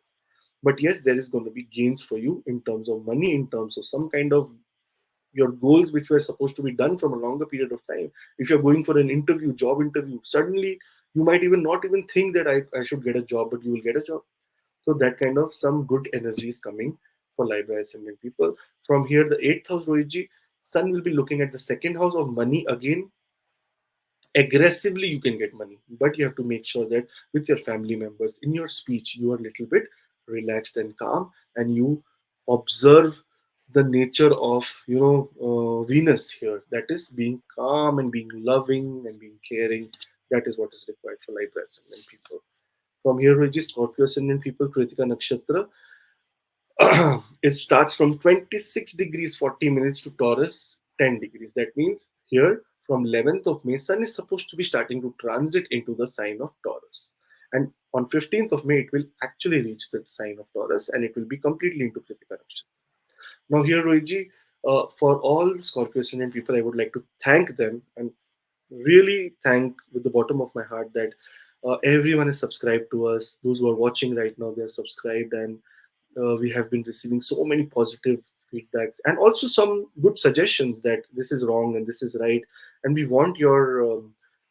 But yes, there is going to be gains for you in terms of money, in terms of some kind of your goals which were supposed to be done from a longer period of time. If you're going for an interview, job interview, suddenly you might even not even think that I should get a job, but you will get a job. So that kind of some good energy is coming for Libra ascendant people. From here, the eighth house, Rohitji, Sun will be looking at the second house of money again. Aggressively you can get money, but you have to make sure that with your family members in your speech you are a little bit relaxed and calm, and you observe the nature of Venus here, that is being calm and being loving and being caring. That is what is required for Libra ascendant people. From here, which is Scorpio ascendant people, Krittika Nakshatra, it starts from 26 degrees 40 minutes to Taurus 10 degrees. That means here from 11th of May, Sun is supposed to be starting to transit into the sign of Taurus. And on 15th of May, it will actually reach the sign of Taurus and it will be completely into Kritika Nakshatra. Now, here, Rohitji, for all Scorpio ascendant people, I would like to thank them and really thank with the bottom of my heart that everyone is subscribed to us. Those who are watching right now, they are subscribed, and we have been receiving so many positive feedbacks and also some good suggestions that this is wrong and this is right. And we want your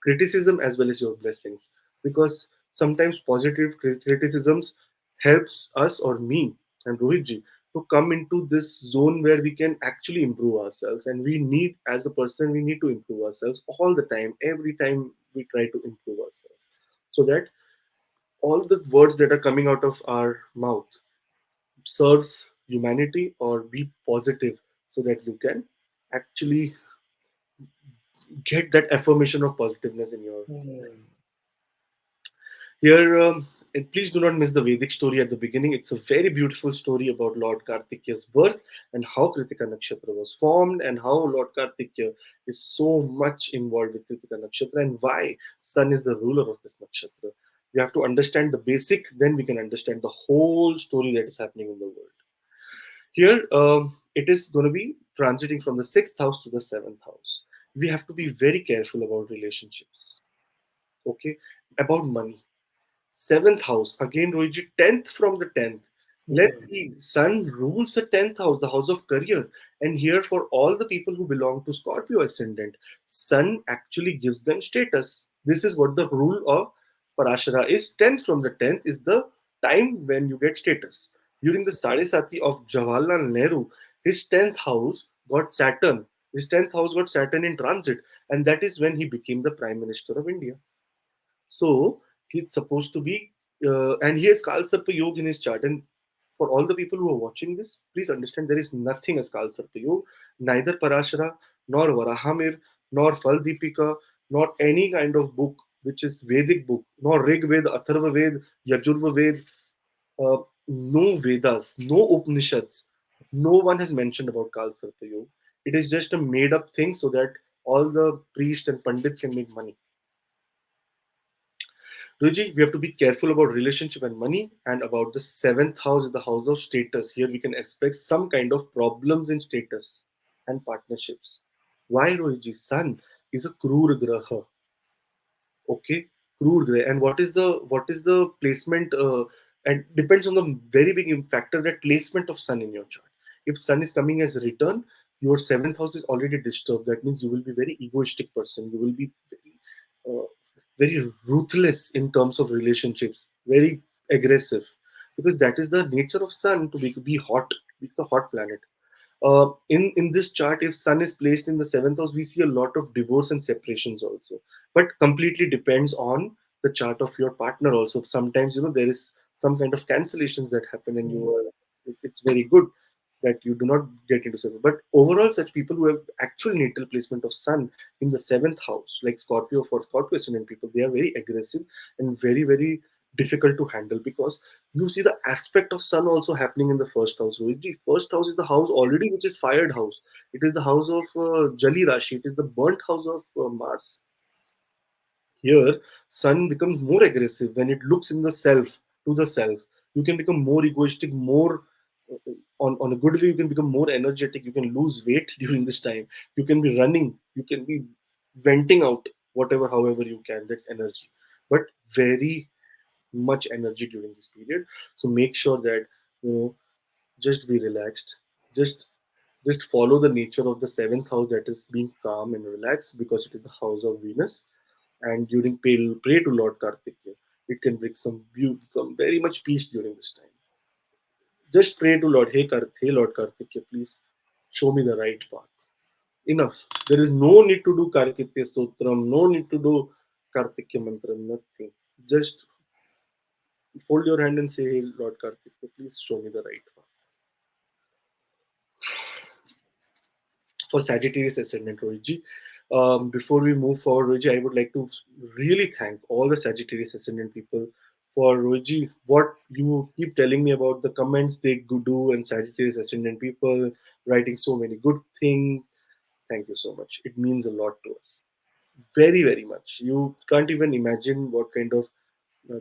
criticism as well as your blessings, because sometimes positive criticisms helps us or me and Rohitji to come into this zone where we can actually improve ourselves. And we need, as a person, we need to improve ourselves all the time. Every time we try to improve ourselves, so that all the words that are coming out of our mouth serves humanity or be positive, so that you can actually get that affirmation of positiveness in your life. Hmm. Here, and please do not miss the Vedic story at the beginning. It's a very beautiful story about Lord Kartikeya's birth and how Kritika Nakshatra was formed, and how Lord Kartikeya is so much involved with Kritika Nakshatra, and why Sun is the ruler of this nakshatra. We have to understand the basic, then we can understand the whole story that is happening in the world. Here, it is going to be transiting from the sixth house to the seventh house. We have to be very careful about relationships, okay, about money. Seventh house, again, Rohitji, 10th from the 10th. Let's Hmm. see, Sun rules the 10th house, the house of career. And here, for all the people who belong to Scorpio ascendant, Sun actually gives them status. This is what the rule of Parashara is. 10th from the 10th is the time when you get status. During the Sadesati of Jawaharlal Nehru, his 10th house got Saturn. His 10th house got Saturn in transit. And that is when he became the Prime Minister of India. So he's supposed to be, and he has Kalsarpa Yoga in his chart. And for all the people who are watching this, please understand there is nothing as Kalsarpa Yoga, neither Parashara, nor Varahamir, nor Faldipika, nor any kind of book which is Vedic book, nor Rig Ved, Atharva Ved, Yajurva Ved, uh, no Vedas, no Upanishads. No one has mentioned about Kalsarpa Yoga. It is just a made up thing so that all the priests and pandits can make money. Ruji, we have to be careful about relationship and money, and about the seventh house is the house of status. Here we can expect some kind of problems in status and partnerships. Why, Rohiji? Sun is a Krur Graha. Okay, Krur Graha. And what is the placement? And depends on the very big factor, that placement of Sun in your chart. If Sun is coming as a return, your seventh house is already disturbed. That means you will be very egoistic person. You will be very very ruthless in terms of relationships, very aggressive, because that is the nature of sun to be hot. It's a hot planet. In this chart, if sun is placed in the seventh house, we see a lot of divorce and separations also, but completely depends on the chart of your partner also. Sometimes there is some kind of cancellations that happen, and it's very good that you do not get into seven. But overall, such people who have actual natal placement of sun in the seventh house, like Scorpio, for Scorpio ascendant people, they are very aggressive and very difficult to handle, because you see the aspect of sun also happening in the first house. So the first house is the house already which is fired house. It is the house of Jali Rashi. It is the burnt house of Mars. Here, sun becomes more aggressive when it looks in the self, to the self. You can become more egoistic, more on a good way. You can become more energetic. You can lose weight during this time. You can be running. You can be venting out whatever, however you can. That's energy, but very much energy during this period. So make sure that you know just be relaxed. Just just follow the nature of the seventh house, that is being calm and relaxed, because it is the house of Venus. And during pray to Lord Kartikeya, it can bring some very much peace during this time. Just pray to Lord, hey Lord Kartikeya, please show me the right path. Enough. There is no need to do Kartikeya Stotram, no need to do Kartikeya Mantram, nothing. Just fold your hand and say, hey Lord Kartikeya, please show me the right path. For Sagittarius ascendant, Rohitji. Before we move forward, Rohitji, I would like to really thank all the Sagittarius ascendant people for, Rohitji, what you keep telling me about the comments they do, and Sagittarius ascendant people writing so many good things. Thank you so much. It means a lot to us. Very much. You can't even imagine what kind of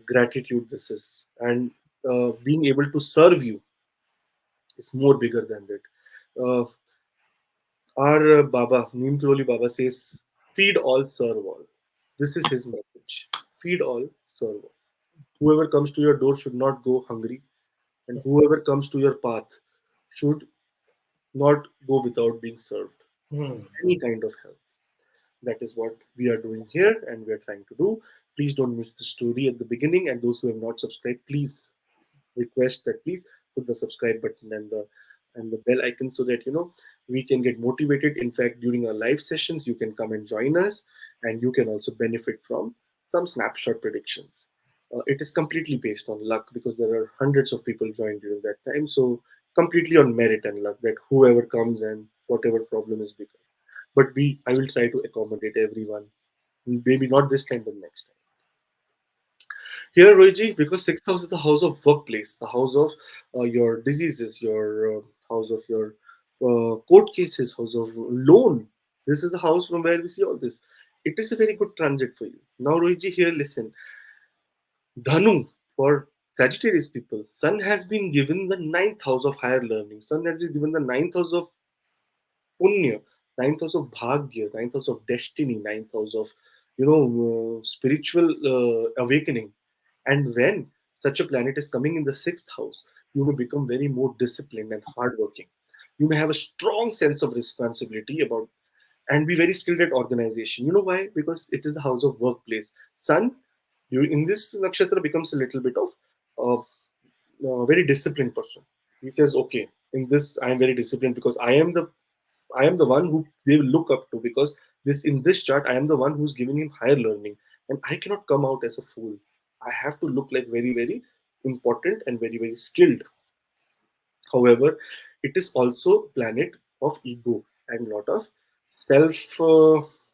gratitude this is. And being able to serve you is more bigger than that. Our Baba, Neem Karoli Baba says, feed all, serve all. This is his message. Feed all, serve all. Whoever comes to your door should not go hungry, and Yes. whoever comes to your path should not go without being served. Hmm. Any kind of help. That is what we are doing here and we are trying to do. Please don't miss the story at the beginning, and those who have not subscribed, please request that please put the subscribe button and the bell icon, so that we can get motivated. In fact, during our live sessions, you can come and join us, and you can also benefit from some snapshot predictions. It is completely based on luck, because there are hundreds of people joined during that time. So completely on merit and luck, that whoever comes and whatever problem is bigger. But I will try to accommodate everyone. Maybe not this time, but next time. Here, Rohiji, because sixth house is the house of workplace, the house of your diseases, your house of your court cases, house of loan. This is the house from where we see all this. It is a very good transit for you. Now, Rohiji, here, listen. Dhanu, for Sagittarius people, Sun has been given the ninth house of higher learning. Sun has been given the ninth house of punya, ninth house of bhagya, ninth house of destiny, ninth house of spiritual awakening. And when such a planet is coming in the sixth house, you may become very more disciplined and hardworking. You may have a strong sense of responsibility about, and be very skilled at organization. You know why? Because it is the house of workplace. Sun, you in this nakshatra becomes a little bit of uh, very disciplined person. He says, okay, in this I am very disciplined, because I am the one who they will look up to, because this in this chart I am the one who's giving him higher learning, and I cannot come out as a fool. I have to look like very important and very skilled. However, it is also planet of ego and lot of self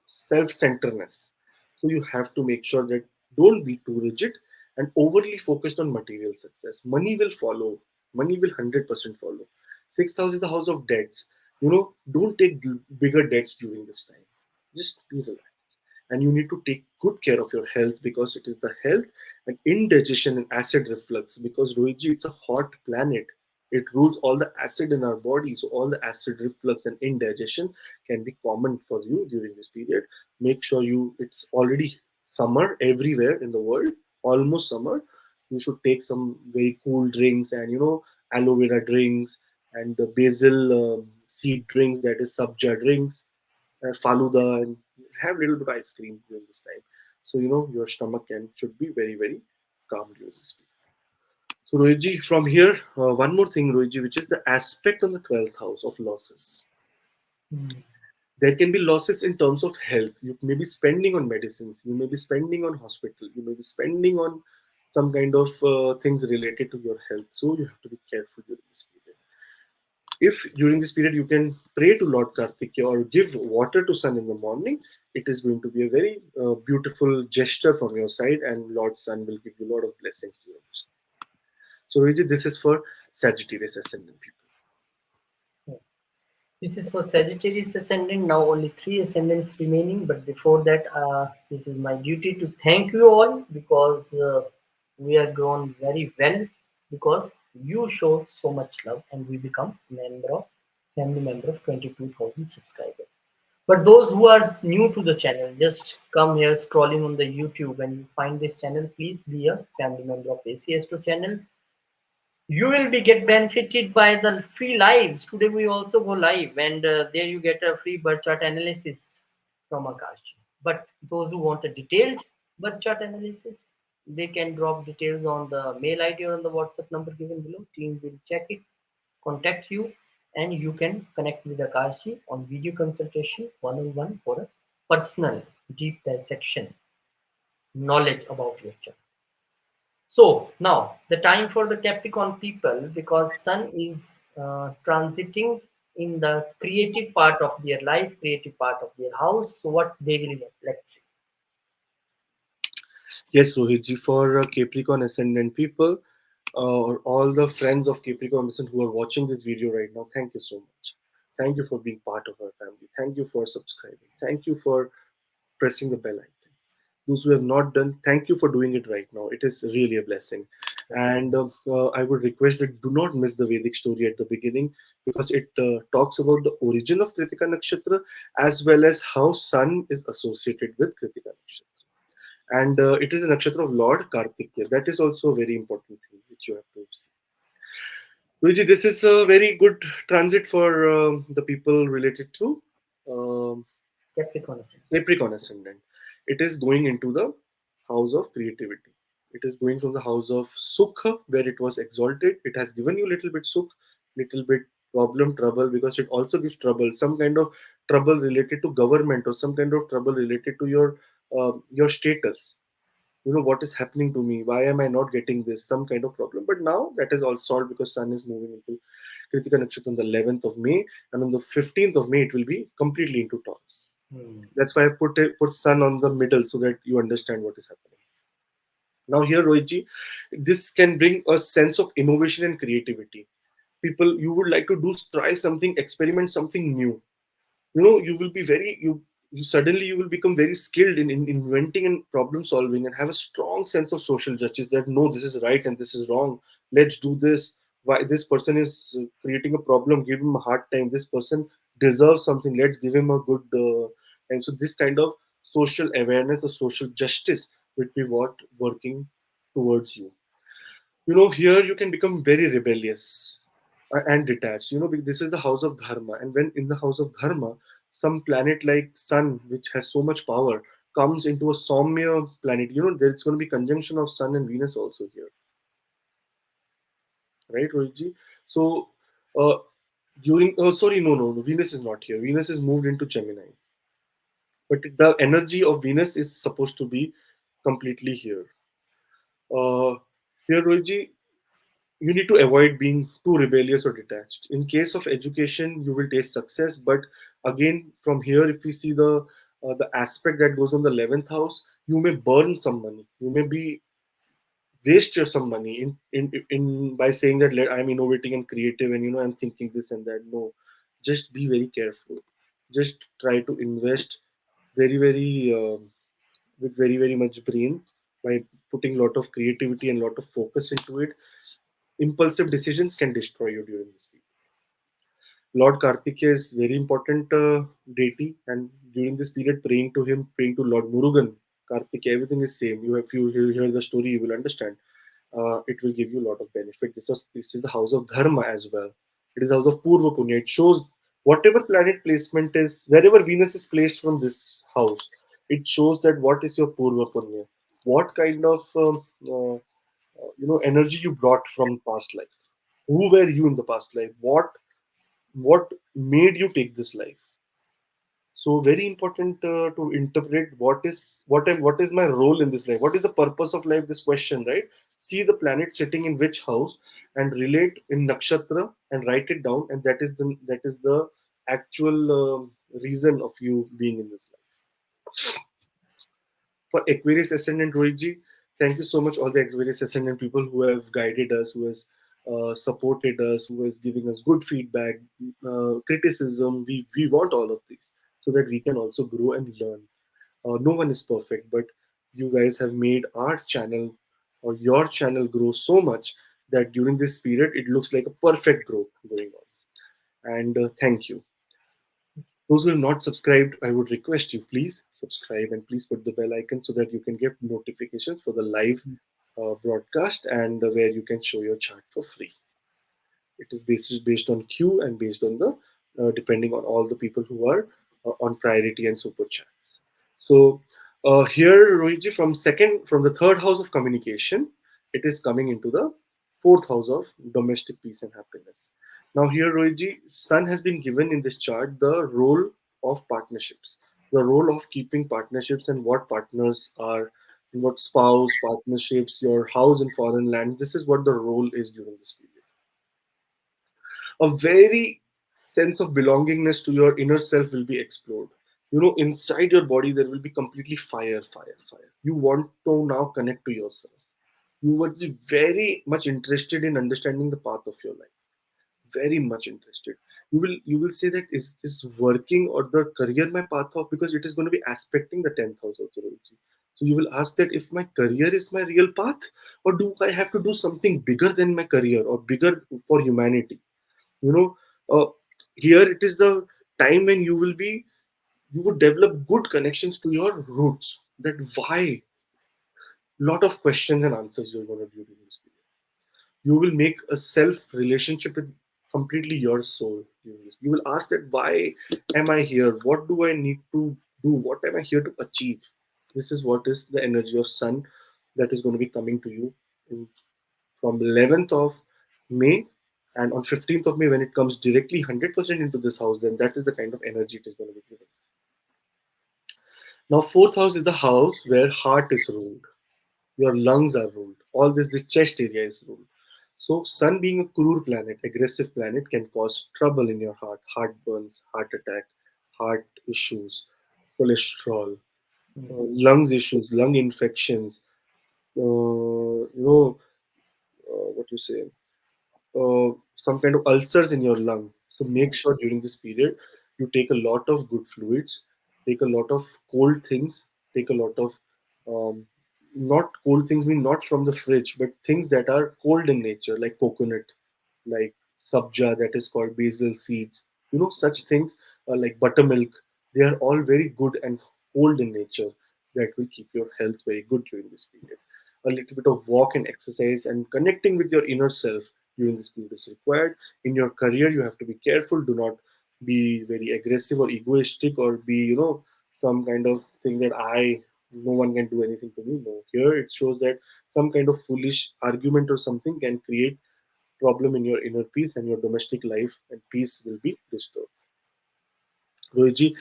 self-centeredness. So you have to make sure that don't be too rigid and overly focused on material success. Money will follow. Money will 100% follow. Sixth house is the house of debts. Don't take bigger debts during this time. Just be relaxed. And you need to take good care of your health, because it is the health and indigestion and acid reflux. Because Rohitji, it's a hot planet. It rules all the acid in our body. So all the acid reflux and indigestion can be common for you during this period. Make sure it's already summer everywhere in the world, almost summer. You should take some very cool drinks, and aloe vera drinks, and the basil seed drinks, that is sabja drinks, faluda, and have a little bit of ice cream during this time. So your stomach can should be very very calm during this period. So Rohitji, from here, one more thing, Rohitji, which is the aspect on the 12th house of losses. Hmm. There can be losses in terms of health. You may be spending on medicines, you may be spending on hospital, you may be spending on some kind of things related to your health. So you have to be careful during this period. If during this period you can pray to Lord Kartikeya or give water to sun in the morning, it is going to be a very beautiful gesture from your side, and Lord Sun will give you a lot of blessings during this. So, Vijay, this is for Sagittarius ascendant people. This is for Sagittarius ascendant. Now only three ascendants remaining. But before that, this is my duty to thank you all because we are grown very well because you show so much love and we become family member of 22,000 subscribers. But those who are new to the channel, just come here scrolling on the YouTube and you find this channel, please be a family member of ACS2 channel. You will be get benefited by the free lives. Today we also go live, and there you get a free birth chart analysis from Akash. But those who want a detailed birth chart analysis, they can drop details on the mail ID or on the WhatsApp number given below. Team will check it, contact you, and you can connect with Akash on video consultation one-on-one for a personal deep dissection knowledge about your chart. So now the time for the Capricorn people, because Sun is transiting in the creative part of their life, creative part of their house. So what they will get, let's see. Yes, Rohitji, for Capricorn ascendant people, or all the friends of Capricorn ascendant who are watching this video right now, thank you so much. Thank you for being part of our family. Thank you for subscribing. Thank you for pressing the bell icon. Those who have not done, thank you for doing it right now. It is really a blessing. And I would request that do not miss the Vedic story at the beginning, because it talks about the origin of Krittika Nakshatra as well as how Sun is associated with Krittika Nakshatra. And it is a nakshatra of Lord Kartikeya. That is also a very important thing which you have to see. Luigi, this is a very good transit for the people related to um Capricorn ascendant. Capricorn ascendant. It is going into the house of creativity. It is going from the house of Sukha, where it was exalted. It has given you little bit Sukh, little bit problem, trouble, because it also gives trouble, some kind of trouble related to government or some kind of trouble related to your status. What is happening to me? Why am I not getting this? Some kind of problem. But now that is all solved because Sun is moving into Kritika Nakshatra on the 11th of May, and on the 15th of May, it will be completely into Taurus. Hmm. That's why I put Sun on the middle so that you understand what is happening. Now here, Rohitji, this can bring a sense of innovation and creativity. People, you would like to try something, experiment something new. You will be you suddenly you will become very skilled in inventing and problem solving, and have a strong sense of social justice, that no, this is right and this is wrong. Let's do this. Why this person is creating a problem, give him a hard time. This person deserves something, let's give him a good and so this kind of social awareness or social justice will be what working towards you. Here you can become very rebellious and detached. This is the house of dharma, and when in the house of dharma, some planet like Sun, which has so much power, comes into a Saumya planet. There's going to be conjunction of Sun and Venus also here, right, Rohitji? So, uh, during sorry, no, Venus is not here. Venus is moved into Gemini, but the energy of Venus is supposed to be completely here. Uh, Here, Rohitji, you need to avoid being too rebellious or detached. In case of education, you will taste success, but again, from here, if we see the aspect that goes on the 11th house, you may burn some money. You may be waste your some money in by saying that I'm innovating and creative, and I'm thinking this and that. No, just be very careful. Just try to invest very very with very very much brain, by putting a lot of creativity and lot of focus into it. Impulsive decisions can destroy you during this week. Lord Kartikeya is very important deity, and during this period, praying to him, praying to Lord Murugan, Kartikeya, everything is same. If you hear the story, you will understand. It will give you a lot of benefit. This is the house of Dharma as well. It is the house of Purva Punya. It shows whatever planet placement is, wherever Venus is placed from this house, It shows that what is your purva punya, what kind of energy you brought from past life, who were you in the past life, what made you take this life. So very important to interpret what is my role in this life, what is the purpose of life, this question, right? See the planet sitting in which house and relate in nakshatra and write it down, and that is the actual reason of you being in this life. For Aquarius ascendant Rohitji, thank you so much all the Aquarius ascendant people who have guided us, who has supported us, who has giving us good feedback, criticism. We want all of these so that we can also grow and learn. No one is perfect, but you guys have made our channel or your channel grow so much that during this period it looks like a perfect growth going on. And thank you. Those who are not subscribed, I would request you please subscribe and please put the bell icon so that you can get notifications for the live broadcast and where you can show your chart for free. It is based on queue and based on the depending on all the people who are on priority and super chats. So here, Rohitji, from the third house of communication, it is coming into the fourth house of domestic peace and happiness. Now here, Rohitji, Sun has been given in this chart the role of partnerships, the role of keeping partnerships and what partners are, what spouse partnerships, your house in foreign land. This is what the role is during this period. A very sense of belongingness to your inner self will be explored. Inside your body there will be completely fire, fire, fire. You want to now connect to yourself. You would be very much interested in understanding the path of your life, very much interested. You will say that is this working or the career my path of, because it is going to be aspecting the 10th house of the Astrology. So you will ask that if my career is my real path, or do I have to do something bigger than my career or bigger for humanity. you know uh, Here it is the time when you would develop good connections to your roots, that why, lot of questions and answers you're going to do during this period. You will make a self relationship with completely your soul during this. You will ask that why am I here, what do I need to do, what am I here to achieve. This is what is the energy of sun that is going to be coming to you in, from 11th of May, and on 15th of May, when it comes directly 100% into this house, then that is the kind of energy it is going to be giving. Now, fourth house is the house where heart is ruled, your lungs are ruled, all this, the chest area is ruled. So, Sun being a cruel planet, aggressive planet, can cause trouble in your heart, heartburns, heart attack, heart issues, cholesterol, lungs issues, lung infections, what you say, some kind of ulcers in your lung. So make sure during this period you take a lot of good fluids, take a lot of cold things, take a lot of not cold things mean not from the fridge, but things that are cold in nature, like coconut, like sabja, that is called basil seeds. Such things like buttermilk. They are all very good and cold in nature. That will keep your health very good during this period. A little bit of walk and exercise and connecting with your inner self during this period is required. In your career, you have to be careful. Do not be very aggressive or egoistic, or be, some kind of thing that no one can do anything to me. No, here it shows that some kind of foolish argument or something can create problem in your inner peace, and your domestic life and peace will be disturbed. Rohiji,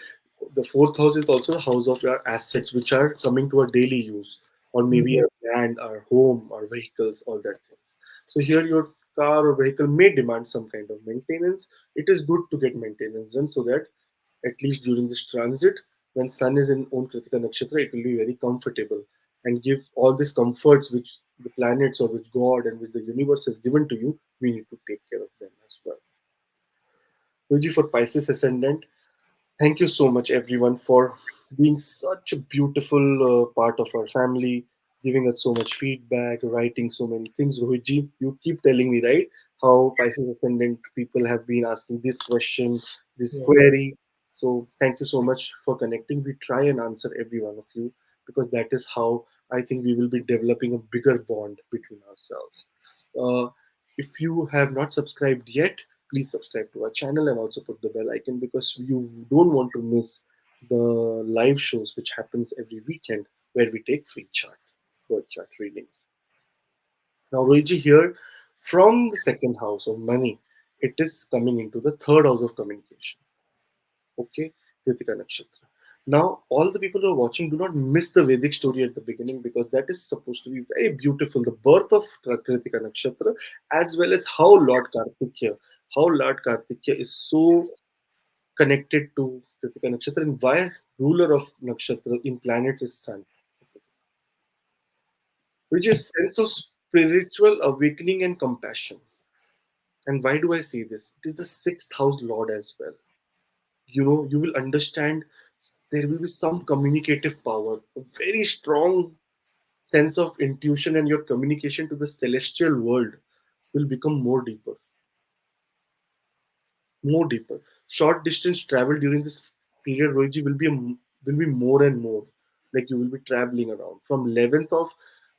the fourth house is also the house of your assets, which are coming to our daily use, or maybe our land, our home, our vehicles, all that things. So here your car or vehicle may demand some kind of maintenance. It is good to get maintenance done so that at least during this transit, when sun is in own Krittika Nakshatra, it will be very comfortable and give all these comforts which the planets or which God and which the universe has given to you. We need to take care of them as well. Rohiji, for Pisces ascendant, thank you so much, everyone, for being such a beautiful part of our family, giving us so much feedback, writing so many things. Rohitji, you keep telling me, right, how Pisces ascendant people have been asking this question, this Yes. query. So, thank you so much for connecting. We try and answer every one of you, because that is how I think we will be developing a bigger bond between ourselves. Uh, if you have not subscribed yet, please subscribe to our channel and also put the bell icon, because you don't want to miss the live shows which happens every weekend where we take free word chart readings. Now, Rohitji, here from the second house of money, it is coming into the third house of communication. Okay, Krittika Nakshatra. Now, all the people who are watching, do not miss the Vedic story at the beginning because that is supposed to be very beautiful. The birth of Krittika Nakshatra, as well as how Lord Kartikya is so connected to Krittika Nakshatra and why ruler of Nakshatra in planets is Sun, which is sense of spiritual awakening and compassion. And why do I say this? It is the sixth house lord as well. You will understand there will be some communicative power, a very strong sense of intuition, and your communication to the celestial world will become more deeper. Short distance travel during this period, Rohiji, will be more and more. Like you will be traveling around from 11th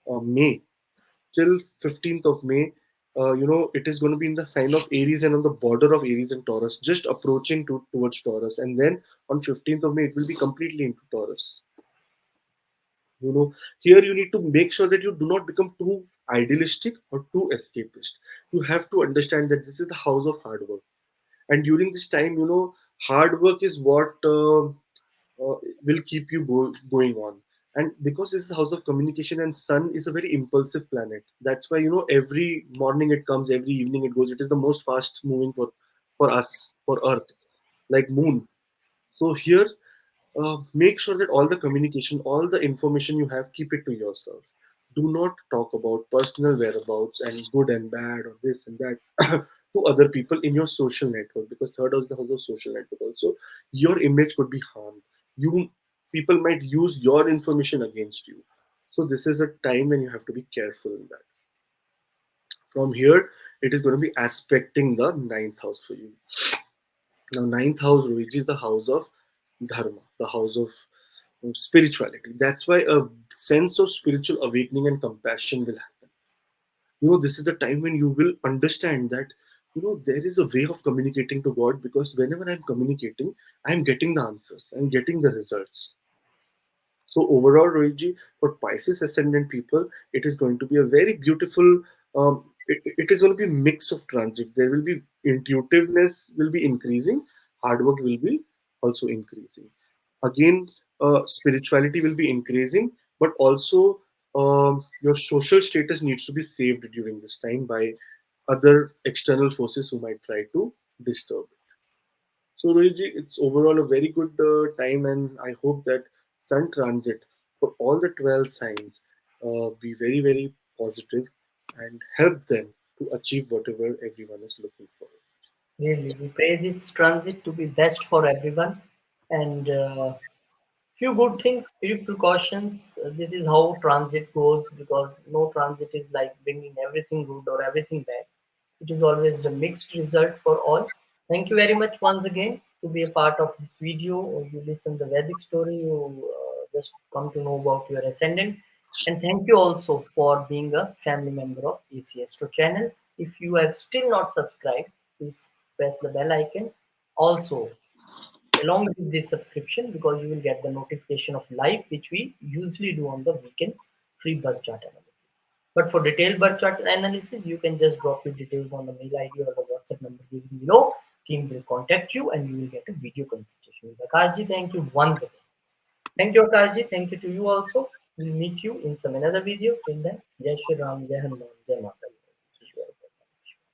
of May till 15th of May. It is going to be in the sign of Aries and on the border of Aries and Taurus, just approaching towards Taurus. And then on 15th of May, it will be completely into Taurus. Here you need to make sure that you do not become too idealistic or too escapist. You have to understand that this is the house of hard work. And during this time, hard work is what will keep you going on. And because this is the house of communication and sun is a very impulsive planet, that's why every morning it comes, every evening it goes. It is the most fast moving for us, for earth, like moon. So here, make sure that all the communication, all the information you have, keep it to yourself. Do not talk about personal whereabouts and good and bad or this and that to other people in your social network, because third house is the house of social network. Also, your image could be harmed. You People might use your information against you. So this is a time when you have to be careful in that. From here, it is going to be aspecting the ninth house for you. Now, ninth house, which is the house of dharma, the house of spirituality. That's why a sense of spiritual awakening and compassion will happen. This is the time when you will understand that there is a way of communicating to God, because whenever I'm communicating, I'm getting the answers, I'm getting the results. So overall, Rohitji, for Pisces ascendant people, it is going to be a very beautiful. It is going to be a mix of transit. There will be intuitiveness will be increasing, hard work will be also increasing. Again, spirituality will be increasing, but also your social status needs to be saved during this time by other external forces who might try to disturb. So, Rohitji, it's overall a very good time, and I hope that Sun transit for all the 12 signs be very, very positive and help them to achieve whatever everyone is looking for. Really, we pray this transit to be best for everyone, and few good things, few precautions. This is how transit goes, because no transit is like bringing everything good or everything bad. It is always the mixed result for all. Thank you very much once again to be a part of this video. You listen the Vedic story, you just come to know about your ascendant. And thank you also for being a family member of ACS channel. If you have still not subscribed, please press the bell icon. Also, along with this subscription, because you will get the notification of live which we usually do on the weekends, free birth chart analysis. But for detailed birth chart analysis, you can just drop your details on the mail ID or the WhatsApp number given below. Team will contact you and you will get a video consultation. Akashji, thank you once again. Thank you, Akashji. Thank you to you also. We'll meet you in some another video. Till then, Jai Shri Ram, Jai Hanuman, Jai Mata.